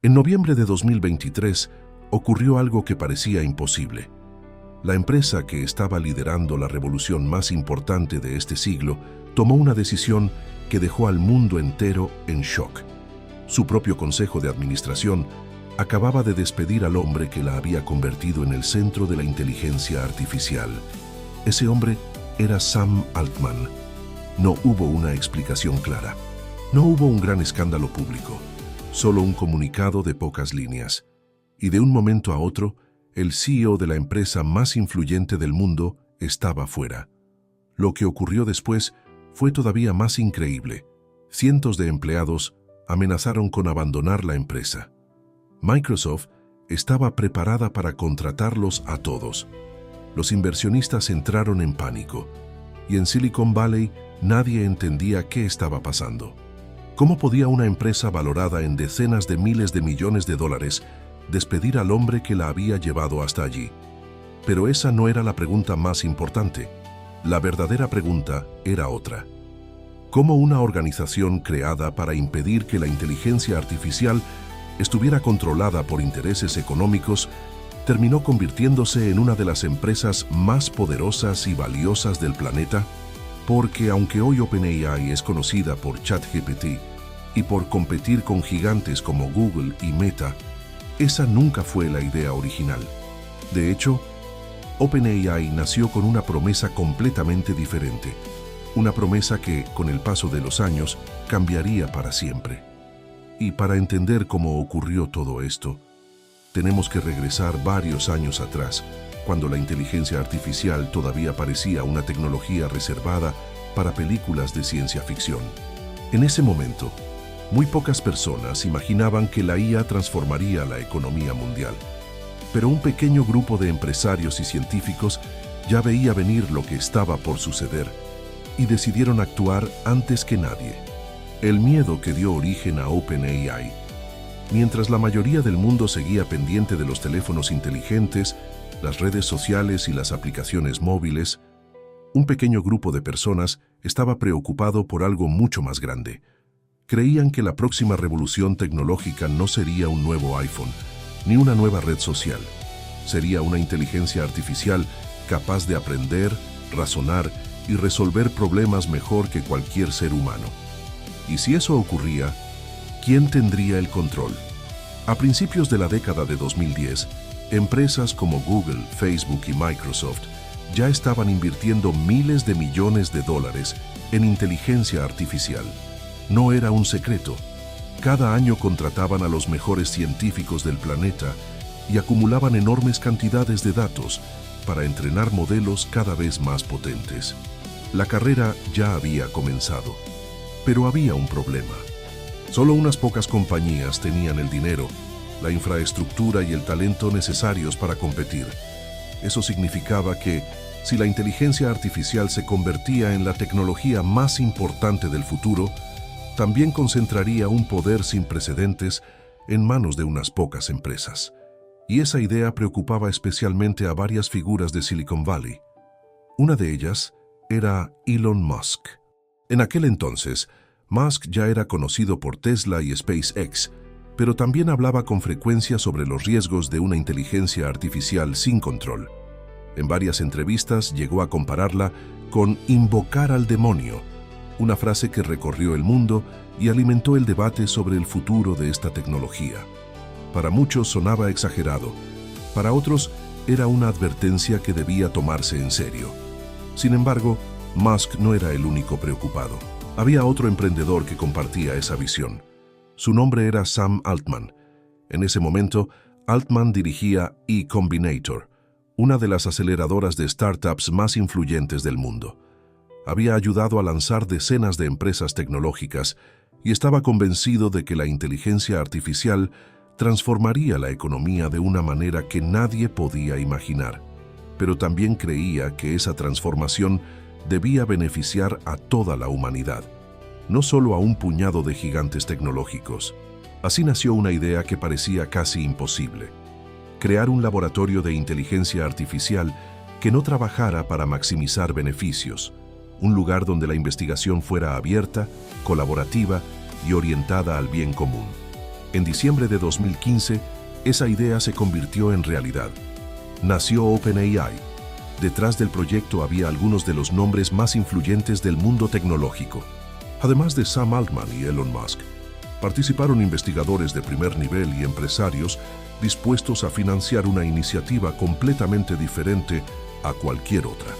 En noviembre de 2023 ocurrió algo que parecía imposible. La empresa que estaba liderando la revolución más importante de este siglo tomó una decisión que dejó al mundo entero en shock. Su propio consejo de administración acababa de despedir al hombre que la había convertido en el centro de la inteligencia artificial. Ese hombre era Sam Altman. No hubo una explicación clara. No hubo un gran escándalo público, solo un comunicado de pocas líneas. Y de un momento a otro, el CEO de la empresa más influyente del mundo estaba fuera. Lo que ocurrió después fue todavía más increíble. Cientos de empleados amenazaron con abandonar la empresa. Microsoft estaba preparada para contratarlos a todos. Los inversionistas entraron en pánico, y en Silicon Valley nadie entendía qué estaba pasando. ¿Cómo podía una empresa valorada en decenas de miles de millones de dólares despedir al hombre que la había llevado hasta allí? Pero esa no era la pregunta más importante. La verdadera pregunta era otra. ¿Cómo una organización creada para impedir que la inteligencia artificial estuviera controlada por intereses económicos terminó convirtiéndose en una de las empresas más poderosas y valiosas del planeta? Porque aunque hoy OpenAI es conocida por ChatGPT y por competir con gigantes como Google y Meta, esa nunca fue la idea original. De hecho, OpenAI nació con una promesa completamente diferente. Una promesa que, con el paso de los años, cambiaría para siempre. Y para entender cómo ocurrió todo esto, tenemos que regresar varios años atrás, cuando la inteligencia artificial todavía parecía una tecnología reservada para películas de ciencia ficción. En ese momento, muy pocas personas imaginaban que la IA transformaría la economía mundial. Pero un pequeño grupo de empresarios y científicos ya veía venir lo que estaba por suceder y decidieron actuar antes que nadie. El miedo que dio origen a OpenAI. Mientras la mayoría del mundo seguía pendiente de los teléfonos inteligentes, las redes sociales y las aplicaciones móviles, un pequeño grupo de personas estaba preocupado por algo mucho más grande. Creían que la próxima revolución tecnológica no sería un nuevo iPhone, ni una nueva red social. Sería una inteligencia artificial capaz de aprender, razonar y resolver problemas mejor que cualquier ser humano. Y si eso ocurría, ¿quién tendría el control? A principios de la década de 2010, empresas como Google, Facebook y Microsoft ya estaban invirtiendo miles de millones de dólares en inteligencia artificial. No era un secreto. Cada año contrataban a los mejores científicos del planeta y acumulaban enormes cantidades de datos para entrenar modelos cada vez más potentes. La carrera ya había comenzado, pero había un problema. Solo unas pocas compañías tenían el dinero, la infraestructura y el talento necesarios para competir. Eso significaba que, si la inteligencia artificial se convertía en la tecnología más importante del futuro, también concentraría un poder sin precedentes en manos de unas pocas empresas. Y esa idea preocupaba especialmente a varias figuras de Silicon Valley. Una de ellas era Elon Musk. En aquel entonces, Musk ya era conocido por Tesla y SpaceX, pero también hablaba con frecuencia sobre los riesgos de una inteligencia artificial sin control. En varias entrevistas llegó a compararla con invocar al demonio, una frase que recorrió el mundo y alimentó el debate sobre el futuro de esta tecnología. Para muchos sonaba exagerado, para otros era una advertencia que debía tomarse en serio. Sin embargo, Musk no era el único preocupado. Había otro emprendedor que compartía esa visión. Su nombre era Sam Altman. En ese momento, Altman dirigía Y Combinator, una de las aceleradoras de startups más influyentes del mundo. Había ayudado a lanzar decenas de empresas tecnológicas y estaba convencido de que la inteligencia artificial transformaría la economía de una manera que nadie podía imaginar. Pero también creía que esa transformación debía beneficiar a toda la humanidad, no solo a un puñado de gigantes tecnológicos. Así nació una idea que parecía casi imposible: crear un laboratorio de inteligencia artificial que no trabajara para maximizar beneficios, un lugar donde la investigación fuera abierta, colaborativa y orientada al bien común. En diciembre de 2015, esa idea se convirtió en realidad. Nació OpenAI. Detrás del proyecto había algunos de los nombres más influyentes del mundo tecnológico. Además de Sam Altman y Elon Musk, participaron investigadores de primer nivel y empresarios dispuestos a financiar una iniciativa completamente diferente a cualquier otra.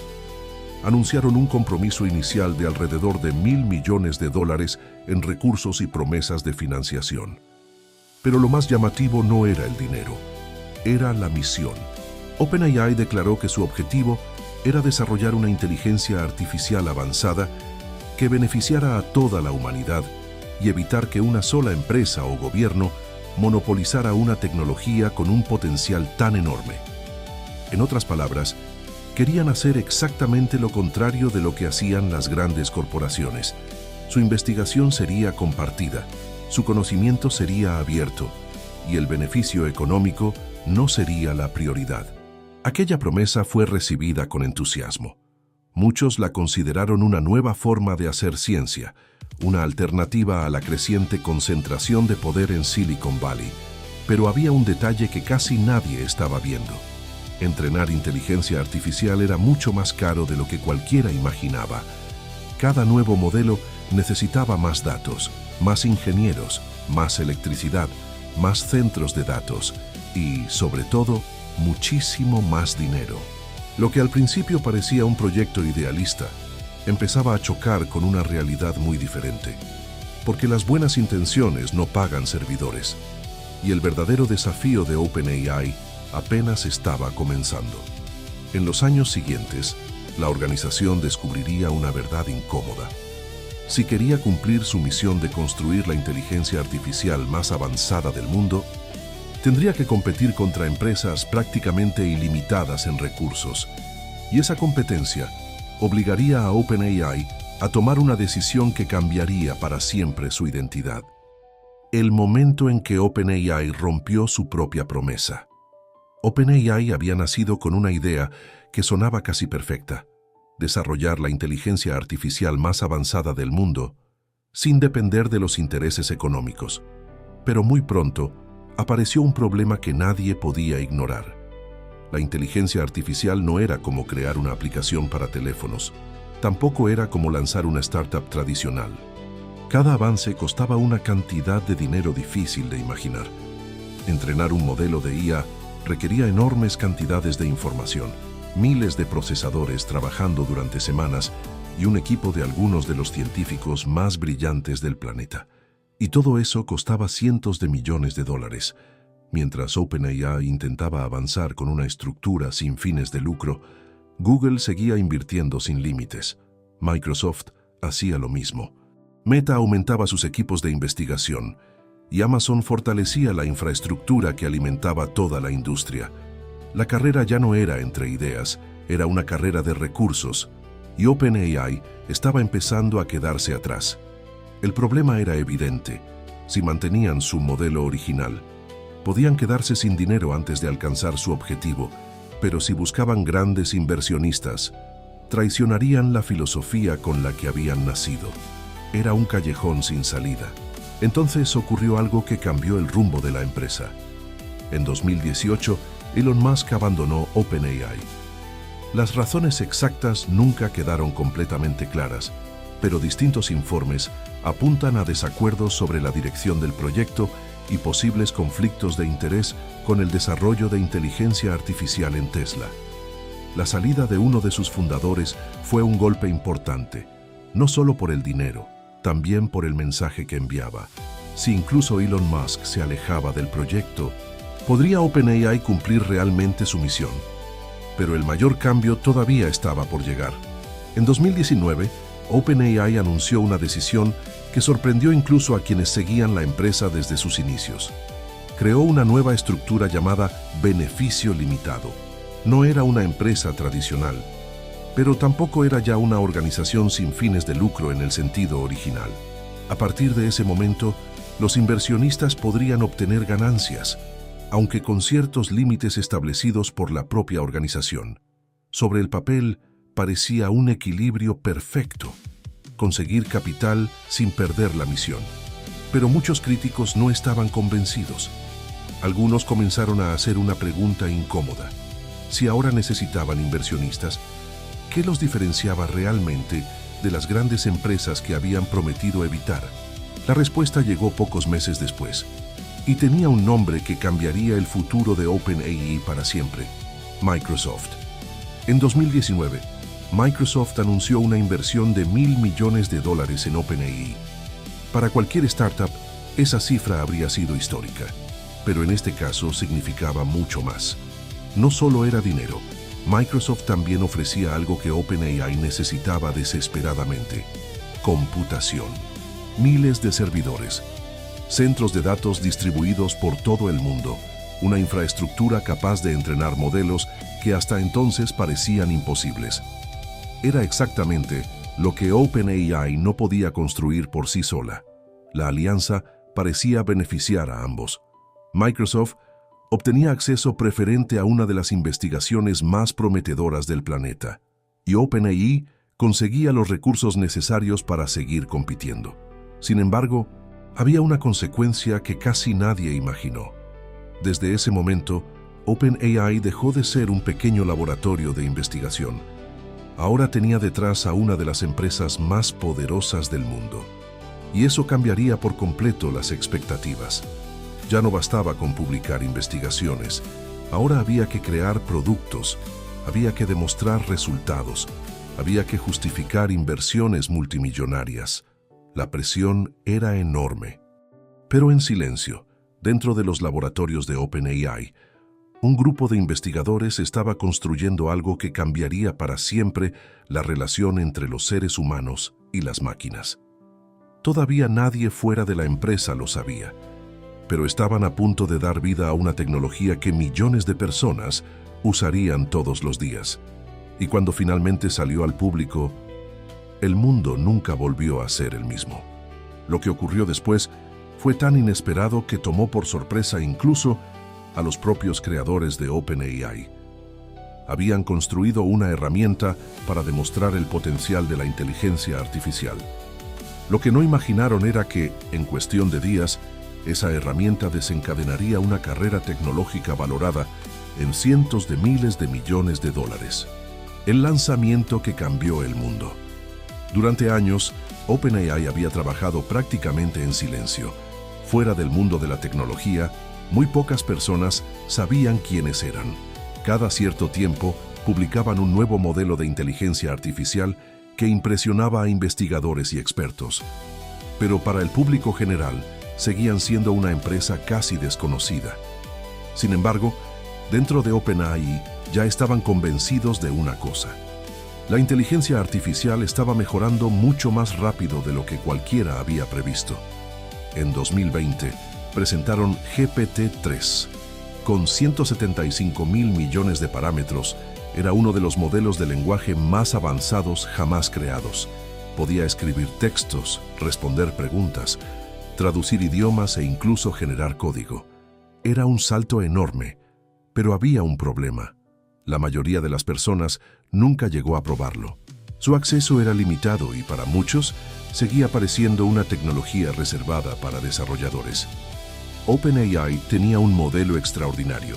Anunciaron un compromiso inicial de alrededor de $1.000 millones en recursos y promesas de financiación. Pero lo más llamativo no era el dinero, era la misión. OpenAI declaró que su objetivo era desarrollar una inteligencia artificial avanzada que beneficiara a toda la humanidad y evitar que una sola empresa o gobierno monopolizara una tecnología con un potencial tan enorme. En otras palabras, querían hacer exactamente lo contrario de lo que hacían las grandes corporaciones. Su investigación sería compartida, su conocimiento sería abierto y el beneficio económico no sería la prioridad. Aquella promesa fue recibida con entusiasmo. Muchos la consideraron una nueva forma de hacer ciencia, una alternativa a la creciente concentración de poder en Silicon Valley. Pero había un detalle que casi nadie estaba viendo. Entrenar inteligencia artificial era mucho más caro de lo que cualquiera imaginaba. Cada nuevo modelo necesitaba más datos, más ingenieros, más electricidad, más centros de datos y, sobre todo, muchísimo más dinero. Lo que al principio parecía un proyecto idealista, empezaba a chocar con una realidad muy diferente. Porque las buenas intenciones no pagan servidores, y el verdadero desafío de OpenAI apenas estaba comenzando. En los años siguientes, la organización descubriría una verdad incómoda. Si quería cumplir su misión de construir la inteligencia artificial más avanzada del mundo, tendría que competir contra empresas prácticamente ilimitadas en recursos, y esa competencia obligaría a OpenAI a tomar una decisión que cambiaría para siempre su identidad. El momento en que OpenAI rompió su propia promesa. OpenAI había nacido con una idea que sonaba casi perfecta: desarrollar la inteligencia artificial más avanzada del mundo, sin depender de los intereses económicos. Pero muy pronto, apareció un problema que nadie podía ignorar. La inteligencia artificial no era como crear una aplicación para teléfonos. Tampoco era como lanzar una startup tradicional. Cada avance costaba una cantidad de dinero difícil de imaginar. Entrenar un modelo de IA requería enormes cantidades de información, miles de procesadores trabajando durante semanas y un equipo de algunos de los científicos más brillantes del planeta. Y todo eso costaba cientos de millones de dólares. Mientras OpenAI intentaba avanzar con una estructura sin fines de lucro, Google seguía invirtiendo sin límites. Microsoft hacía lo mismo. Meta aumentaba sus equipos de investigación y Amazon fortalecía la infraestructura que alimentaba toda la industria. La carrera ya no era entre ideas, era una carrera de recursos, y OpenAI estaba empezando a quedarse atrás. El problema era evidente: si mantenían su modelo original, podían quedarse sin dinero antes de alcanzar su objetivo, pero si buscaban grandes inversionistas, traicionarían la filosofía con la que habían nacido. Era un callejón sin salida. Entonces ocurrió algo que cambió el rumbo de la empresa. En 2018, Elon Musk abandonó OpenAI. Las razones exactas nunca quedaron completamente claras, pero distintos informes apuntan a desacuerdos sobre la dirección del proyecto y posibles conflictos de interés con el desarrollo de inteligencia artificial en Tesla. La salida de uno de sus fundadores fue un golpe importante, no solo por el dinero, también por el mensaje que enviaba. Si incluso Elon Musk se alejaba del proyecto, ¿podría OpenAI cumplir realmente su misión? Pero el mayor cambio todavía estaba por llegar. En 2019, OpenAI anunció una decisión que sorprendió incluso a quienes seguían la empresa desde sus inicios. Creó una nueva estructura llamada beneficio limitado. No era una empresa tradicional, pero tampoco era ya una organización sin fines de lucro en el sentido original. A partir de ese momento, los inversionistas podrían obtener ganancias, aunque con ciertos límites establecidos por la propia organización. Sobre el papel, parecía un equilibrio perfecto: conseguir capital sin perder la misión. Pero muchos críticos no estaban convencidos. Algunos comenzaron a hacer una pregunta incómoda. Si ahora necesitaban inversionistas, ¿qué los diferenciaba realmente de las grandes empresas que habían prometido evitar? La respuesta llegó pocos meses después, y tenía un nombre que cambiaría el futuro de OpenAI para siempre: Microsoft. En 2019, Microsoft anunció una inversión de $1.000 millones en OpenAI. Para cualquier startup, esa cifra habría sido histórica, pero en este caso significaba mucho más. No solo era dinero, Microsoft también ofrecía algo que OpenAI necesitaba desesperadamente: computación. Miles de servidores, centros de datos distribuidos por todo el mundo, una infraestructura capaz de entrenar modelos que hasta entonces parecían imposibles. Era exactamente lo que OpenAI no podía construir por sí sola. La alianza parecía beneficiar a ambos. Microsoft obtenía acceso preferente a una de las investigaciones más prometedoras del planeta, y OpenAI conseguía los recursos necesarios para seguir compitiendo. Sin embargo, había una consecuencia que casi nadie imaginó. Desde ese momento, OpenAI dejó de ser un pequeño laboratorio de investigación. Ahora tenía detrás a una de las empresas más poderosas del mundo. Y eso cambiaría por completo las expectativas. Ya no bastaba con publicar investigaciones. Ahora había que crear productos, había que demostrar resultados, había que justificar inversiones multimillonarias. La presión era enorme. Pero en silencio, dentro de los laboratorios de OpenAI, un grupo de investigadores estaba construyendo algo que cambiaría para siempre la relación entre los seres humanos y las máquinas. Todavía nadie fuera de la empresa lo sabía, pero estaban a punto de dar vida a una tecnología que millones de personas usarían todos los días. Y cuando finalmente salió al público, el mundo nunca volvió a ser el mismo. Lo que ocurrió después fue tan inesperado que tomó por sorpresa incluso a los propios creadores de OpenAI. Habían construido una herramienta para demostrar el potencial de la inteligencia artificial. Lo que no imaginaron era que, en cuestión de días, esa herramienta desencadenaría una carrera tecnológica valorada en cientos de miles de millones de dólares. El lanzamiento que cambió el mundo. Durante años, OpenAI había trabajado prácticamente en silencio. Fuera del mundo de la tecnología, muy pocas personas sabían quiénes eran. Cada cierto tiempo, publicaban un nuevo modelo de inteligencia artificial que impresionaba a investigadores y expertos. Pero para el público general, seguían siendo una empresa casi desconocida. Sin embargo, dentro de OpenAI ya estaban convencidos de una cosa: la inteligencia artificial estaba mejorando mucho más rápido de lo que cualquiera había previsto. En 2020, presentaron GPT-3. Con 175.000 millones de parámetros, era uno de los modelos de lenguaje más avanzados jamás creados. Podía escribir textos, responder preguntas, traducir idiomas e incluso generar código. Era un salto enorme, pero había un problema. La mayoría de las personas nunca llegó a probarlo. Su acceso era limitado y para muchos seguía pareciendo una tecnología reservada para desarrolladores. OpenAI tenía un modelo extraordinario,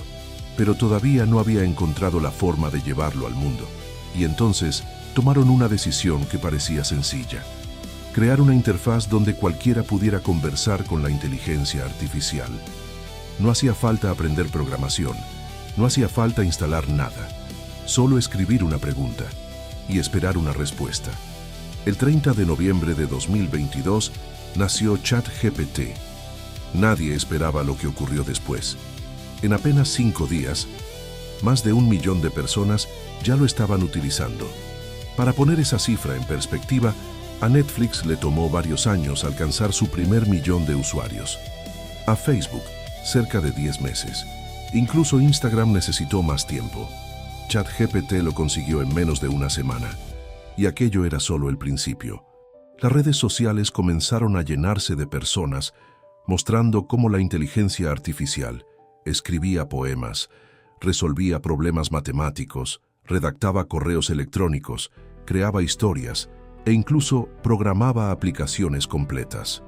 pero todavía no había encontrado la forma de llevarlo al mundo. Y entonces tomaron una decisión que parecía sencilla: crear una interfaz donde cualquiera pudiera conversar con la inteligencia artificial. No hacía falta aprender programación, no hacía falta instalar nada, solo escribir una pregunta y esperar una respuesta. El 30 de noviembre de 2022 nació ChatGPT. Nadie esperaba lo que ocurrió después. En apenas 5 días, más de 1 millón de personas ya lo estaban utilizando. Para poner esa cifra en perspectiva, a Netflix le tomó varios años alcanzar su primer 1.000.000 de usuarios. A Facebook, cerca de 10 meses. Incluso Instagram necesitó más tiempo. ChatGPT lo consiguió en menos de una semana. Y aquello era solo el principio. Las redes sociales comenzaron a llenarse de personas mostrando cómo la inteligencia artificial escribía poemas, resolvía problemas matemáticos, redactaba correos electrónicos, creaba historias e incluso programaba aplicaciones completas.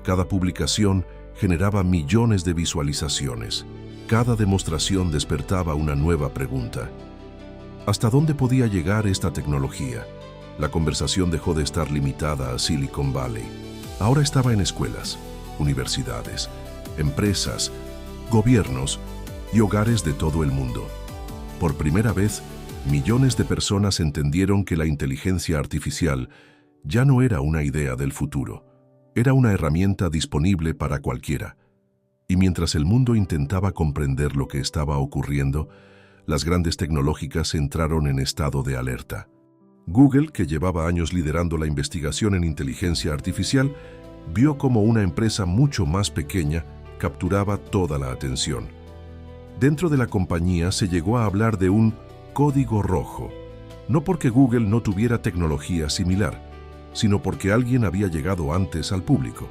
Cada publicación generaba millones de visualizaciones. Cada demostración despertaba una nueva pregunta. ¿Hasta dónde podía llegar esta tecnología? La conversación dejó de estar limitada a Silicon Valley. Ahora estaba en escuelas, universidades, empresas, gobiernos y hogares de todo el mundo. Por primera vez, millones de personas entendieron que la inteligencia artificial ya no era una idea del futuro, era una herramienta disponible para cualquiera. Y mientras el mundo intentaba comprender lo que estaba ocurriendo, las grandes tecnológicas entraron en estado de alerta. Google, que llevaba años liderando la investigación en inteligencia artificial, vio cómo una empresa mucho más pequeña capturaba toda la atención. Dentro de la compañía se llegó a hablar de un código rojo, no porque Google no tuviera tecnología similar, sino porque alguien había llegado antes al público.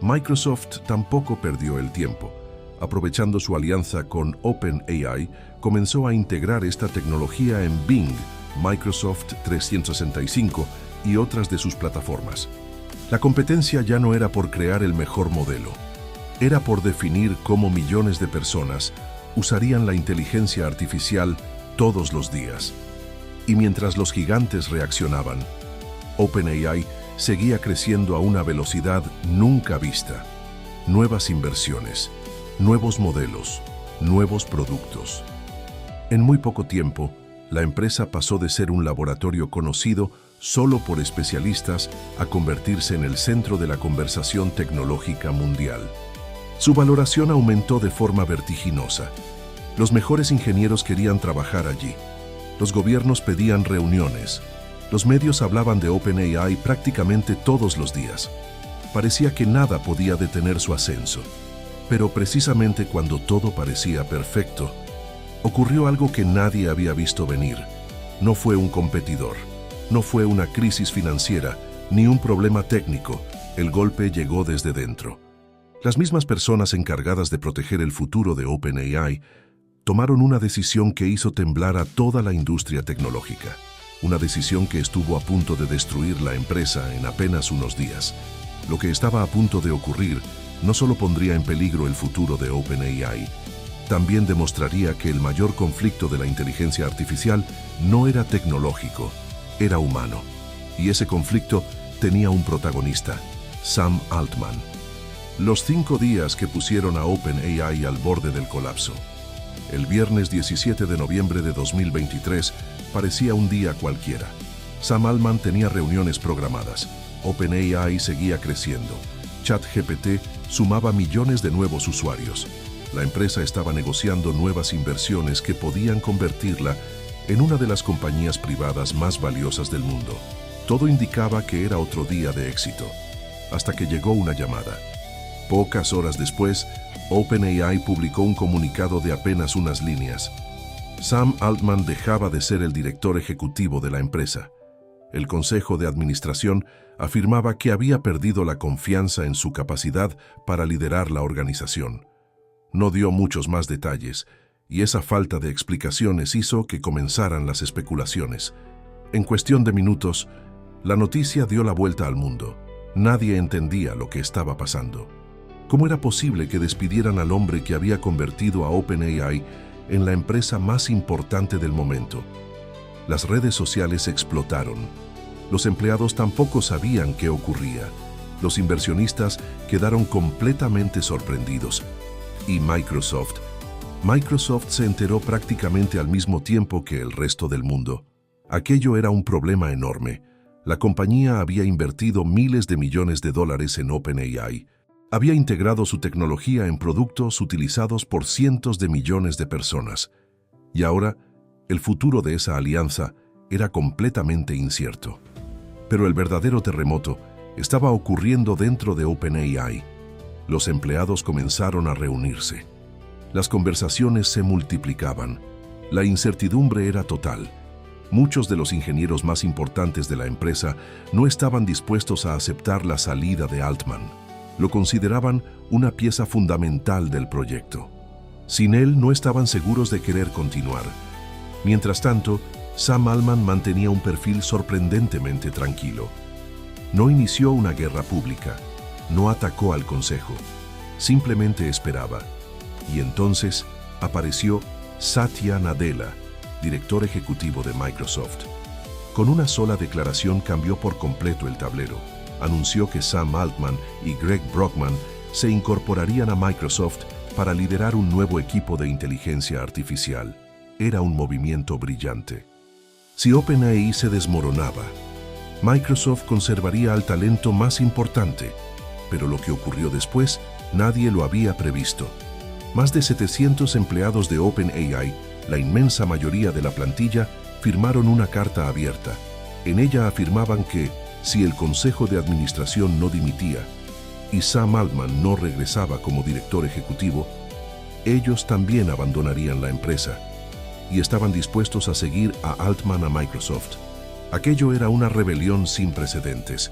Microsoft tampoco perdió el tiempo. Aprovechando su alianza con OpenAI, comenzó a integrar esta tecnología en Bing, Microsoft 365 y otras de sus plataformas. La competencia ya no era por crear el mejor modelo, era por definir cómo millones de personas usarían la inteligencia artificial todos los días. Y mientras los gigantes reaccionaban, OpenAI seguía creciendo a una velocidad nunca vista. Nuevas inversiones, nuevos modelos, nuevos productos. En muy poco tiempo, la empresa pasó de ser un laboratorio conocido solo por especialistas a convertirse en el centro de la conversación tecnológica mundial. Su valoración aumentó de forma vertiginosa. Los mejores ingenieros querían trabajar allí. Los gobiernos pedían reuniones. Los medios hablaban de OpenAI prácticamente todos los días. Parecía que nada podía detener su ascenso. Pero precisamente cuando todo parecía perfecto, ocurrió algo que nadie había visto venir. No fue un competidor, no fue una crisis financiera, ni un problema técnico. El golpe llegó desde dentro. Las mismas personas encargadas de proteger el futuro de OpenAI tomaron una decisión que hizo temblar a toda la industria tecnológica. Una decisión que estuvo a punto de destruir la empresa en apenas unos días. Lo que estaba a punto de ocurrir no solo pondría en peligro el futuro de OpenAI, también demostraría que el mayor conflicto de la inteligencia artificial no era tecnológico, era humano. Y ese conflicto tenía un protagonista, Sam Altman. Los 5 días que pusieron a OpenAI al borde del colapso. El viernes 17 de noviembre de 2023 parecía un día cualquiera. Sam Altman tenía reuniones programadas. OpenAI seguía creciendo. ChatGPT sumaba millones de nuevos usuarios. La empresa estaba negociando nuevas inversiones que podían convertirla en una de las compañías privadas más valiosas del mundo. Todo indicaba que era otro día de éxito, hasta que llegó una llamada. Pocas horas después, OpenAI publicó un comunicado de apenas unas líneas. Sam Altman dejaba de ser el director ejecutivo de la empresa. El consejo de administración afirmaba que había perdido la confianza en su capacidad para liderar la organización. No dio muchos más detalles, y esa falta de explicaciones hizo que comenzaran las especulaciones. En cuestión de minutos, la noticia dio la vuelta al mundo. Nadie entendía lo que estaba pasando. ¿Cómo era posible que despidieran al hombre que había convertido a OpenAI en la empresa más importante del momento? Las redes sociales explotaron. Los empleados tampoco sabían qué ocurría. Los inversionistas quedaron completamente sorprendidos. Y Microsoft se enteró prácticamente al mismo tiempo que el resto del mundo. Aquello era un problema enorme. La compañía había invertido miles de millones de dólares en OpenAI. Había integrado su tecnología en productos utilizados por cientos de millones de personas. Y ahora, el futuro de esa alianza era completamente incierto. Pero el verdadero terremoto estaba ocurriendo dentro de OpenAI. Los empleados comenzaron a reunirse. Las conversaciones se multiplicaban. La incertidumbre era total. Muchos de los ingenieros más importantes de la empresa no estaban dispuestos a aceptar la salida de Altman. Lo consideraban una pieza fundamental del proyecto. Sin él no estaban seguros de querer continuar. Mientras tanto, Sam Altman mantenía un perfil sorprendentemente tranquilo. No inició una guerra pública. no atacó al consejo, simplemente esperaba. Y entonces apareció Satya Nadella, director ejecutivo de Microsoft. Con una sola declaración cambió por completo el tablero. Anunció que Sam Altman y Greg Brockman se incorporarían a Microsoft para liderar un nuevo equipo de inteligencia artificial. Era un movimiento brillante. Si OpenAI se desmoronaba, Microsoft conservaría al talento más importante, pero lo que ocurrió después nadie lo había previsto. Más de 700 empleados de OpenAI, la inmensa mayoría de la plantilla, firmaron una carta abierta. En ella afirmaban que, si el Consejo de Administración no dimitía y Sam Altman no regresaba como director ejecutivo, ellos también abandonarían la empresa y estaban dispuestos a seguir a Altman a Microsoft. Aquello era una rebelión sin precedentes.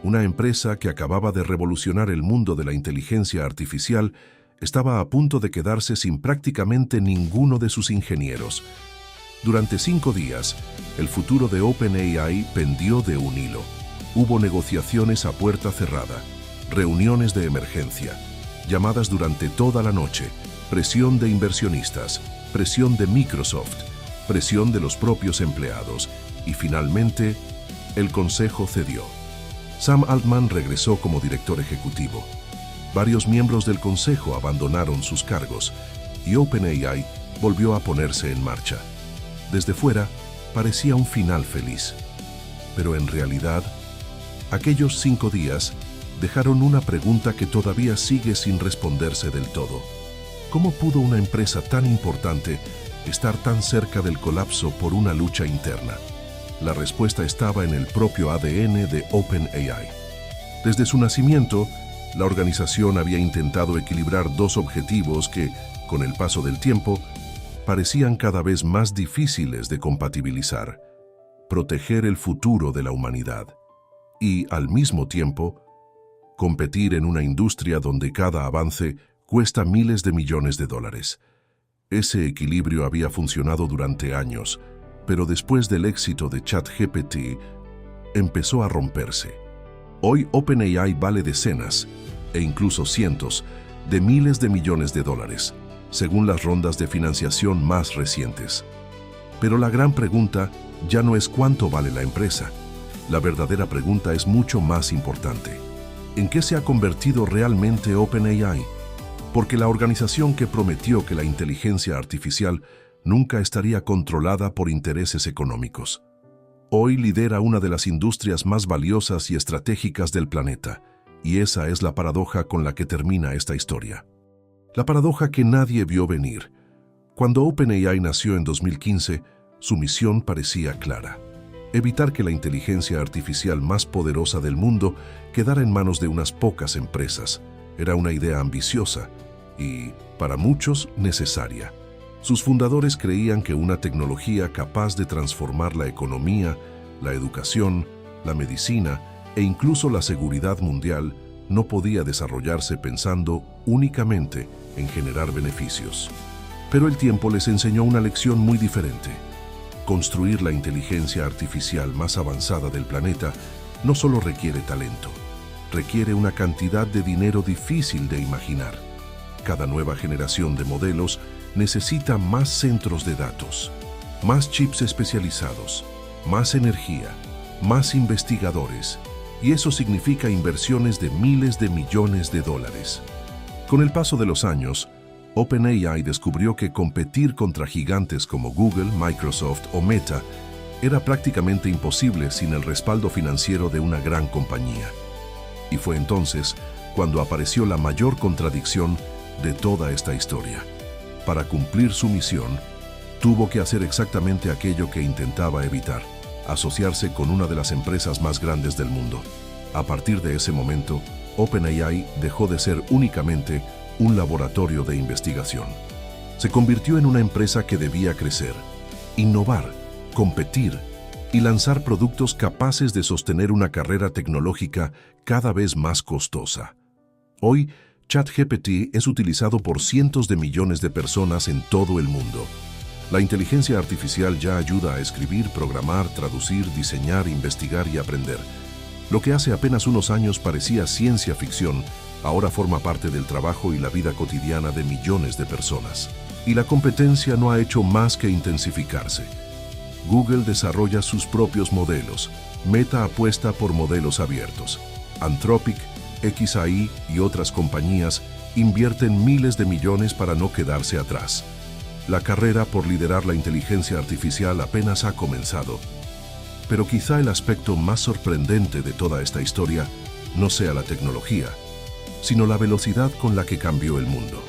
Una empresa que acababa de revolucionar el mundo de la inteligencia artificial estaba a punto de quedarse sin prácticamente ninguno de sus ingenieros. Durante 5 días, el futuro de OpenAI pendió de un hilo. Hubo negociaciones a puerta cerrada, reuniones de emergencia, llamadas durante toda la noche, presión de inversionistas, presión de Microsoft, presión de los propios empleados y finalmente, el consejo cedió. Sam Altman regresó como director ejecutivo. Varios miembros del consejo abandonaron sus cargos y OpenAI volvió a ponerse en marcha. Desde fuera, parecía un final feliz. Pero en realidad, aquellos 5 días dejaron una pregunta que todavía sigue sin responderse del todo. ¿Cómo pudo una empresa tan importante estar tan cerca del colapso por una lucha interna? La respuesta estaba en el propio ADN de OpenAI. Desde su nacimiento, la organización había intentado equilibrar 2 objetivos que, con el paso del tiempo, parecían cada vez más difíciles de compatibilizar: proteger el futuro de la humanidad y, al mismo tiempo, competir en una industria donde cada avance cuesta miles de millones de dólares. Ese equilibrio había funcionado durante años, pero después del éxito de ChatGPT, empezó a romperse. Hoy OpenAI vale decenas, e incluso cientos, de miles de millones de dólares, según las rondas de financiación más recientes. Pero la gran pregunta ya no es cuánto vale la empresa. La verdadera pregunta es mucho más importante. ¿En qué se ha convertido realmente OpenAI? Porque la organización que prometió que la inteligencia artificial nunca estaría controlada por intereses económicos, hoy lidera una de las industrias más valiosas y estratégicas del planeta, y esa es la paradoja con la que termina esta historia. La paradoja que nadie vio venir. Cuando OpenAI nació en 2015, su misión parecía clara: evitar que la inteligencia artificial más poderosa del mundo quedara en manos de unas pocas empresas. Era una idea ambiciosa y, para muchos, necesaria. Sus fundadores creían que una tecnología capaz de transformar la economía, la educación, la medicina e incluso la seguridad mundial no podía desarrollarse pensando únicamente en generar beneficios. Pero el tiempo les enseñó una lección muy diferente. Construir la inteligencia artificial más avanzada del planeta no solo requiere talento, requiere una cantidad de dinero difícil de imaginar. Cada nueva generación de modelos necesita más centros de datos, más chips especializados, más energía, más investigadores, y eso significa inversiones de miles de millones de dólares. Con el paso de los años, OpenAI descubrió que competir contra gigantes como Google, Microsoft o Meta era prácticamente imposible sin el respaldo financiero de una gran compañía. Y fue entonces cuando apareció la mayor contradicción de toda esta historia. Para cumplir su misión, tuvo que hacer exactamente aquello que intentaba evitar: asociarse con una de las empresas más grandes del mundo. A partir de ese momento, OpenAI dejó de ser únicamente un laboratorio de investigación. Se convirtió en una empresa que debía crecer, innovar, competir y lanzar productos capaces de sostener una carrera tecnológica cada vez más costosa. Hoy, ChatGPT es utilizado por cientos de millones de personas en todo el mundo. La inteligencia artificial ya ayuda a escribir, programar, traducir, diseñar, investigar y aprender. Lo que hace apenas unos años parecía ciencia ficción, ahora forma parte del trabajo y la vida cotidiana de millones de personas. Y la competencia no ha hecho más que intensificarse. Google desarrolla sus propios modelos, Meta apuesta por modelos abiertos. Anthropic, xAI y otras compañías invierten miles de millones para no quedarse atrás. La carrera por liderar la inteligencia artificial apenas ha comenzado. Pero quizá el aspecto más sorprendente de toda esta historia no sea la tecnología, sino la velocidad con la que cambió el mundo.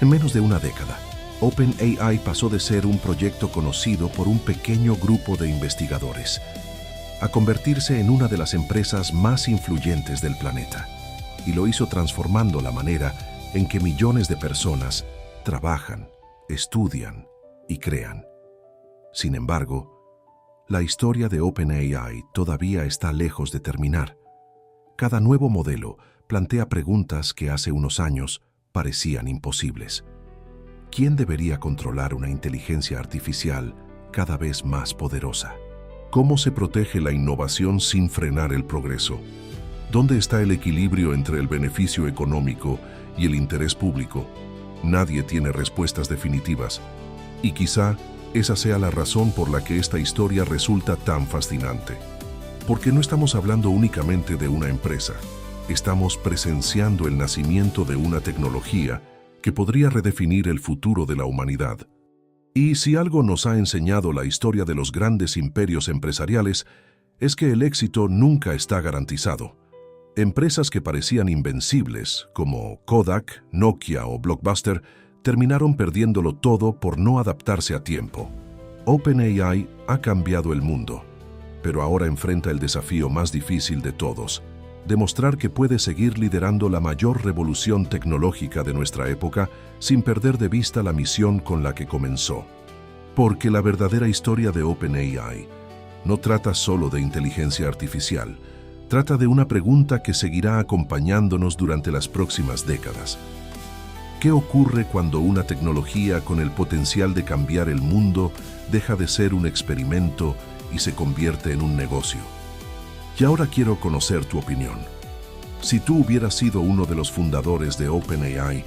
En menos de una década, OpenAI pasó de ser un proyecto conocido por un pequeño grupo de investigadores a convertirse en una de las empresas más influyentes del planeta. Y lo hizo transformando la manera en que millones de personas trabajan, estudian y crean. Sin embargo, la historia de OpenAI todavía está lejos de terminar. Cada nuevo modelo plantea preguntas que hace unos años parecían imposibles. ¿Quién debería controlar una inteligencia artificial cada vez más poderosa? ¿Cómo se protege la innovación sin frenar el progreso? ¿Dónde está el equilibrio entre el beneficio económico y el interés público? Nadie tiene respuestas definitivas. Y quizá esa sea la razón por la que esta historia resulta tan fascinante. Porque no estamos hablando únicamente de una empresa. Estamos presenciando el nacimiento de una tecnología que podría redefinir el futuro de la humanidad. Y si algo nos ha enseñado la historia de los grandes imperios empresariales, es que el éxito nunca está garantizado. Empresas que parecían invencibles, como Kodak, Nokia o Blockbuster, terminaron perdiéndolo todo por no adaptarse a tiempo. OpenAI ha cambiado el mundo, pero ahora enfrenta el desafío más difícil de todos: demostrar que puede seguir liderando la mayor revolución tecnológica de nuestra época sin perder de vista la misión con la que comenzó. Porque la verdadera historia de OpenAI no trata solo de inteligencia artificial, trata de una pregunta que seguirá acompañándonos durante las próximas décadas. ¿Qué ocurre cuando una tecnología con el potencial de cambiar el mundo deja de ser un experimento y se convierte en un negocio? Y ahora quiero conocer tu opinión. Si tú hubieras sido uno de los fundadores de OpenAI,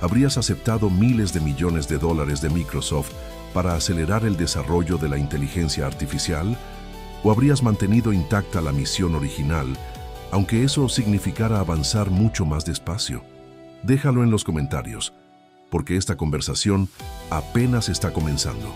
¿habrías aceptado miles de millones de dólares de Microsoft para acelerar el desarrollo de la inteligencia artificial? ¿O habrías mantenido intacta la misión original, aunque eso significara avanzar mucho más despacio? Déjalo en los comentarios, porque esta conversación apenas está comenzando.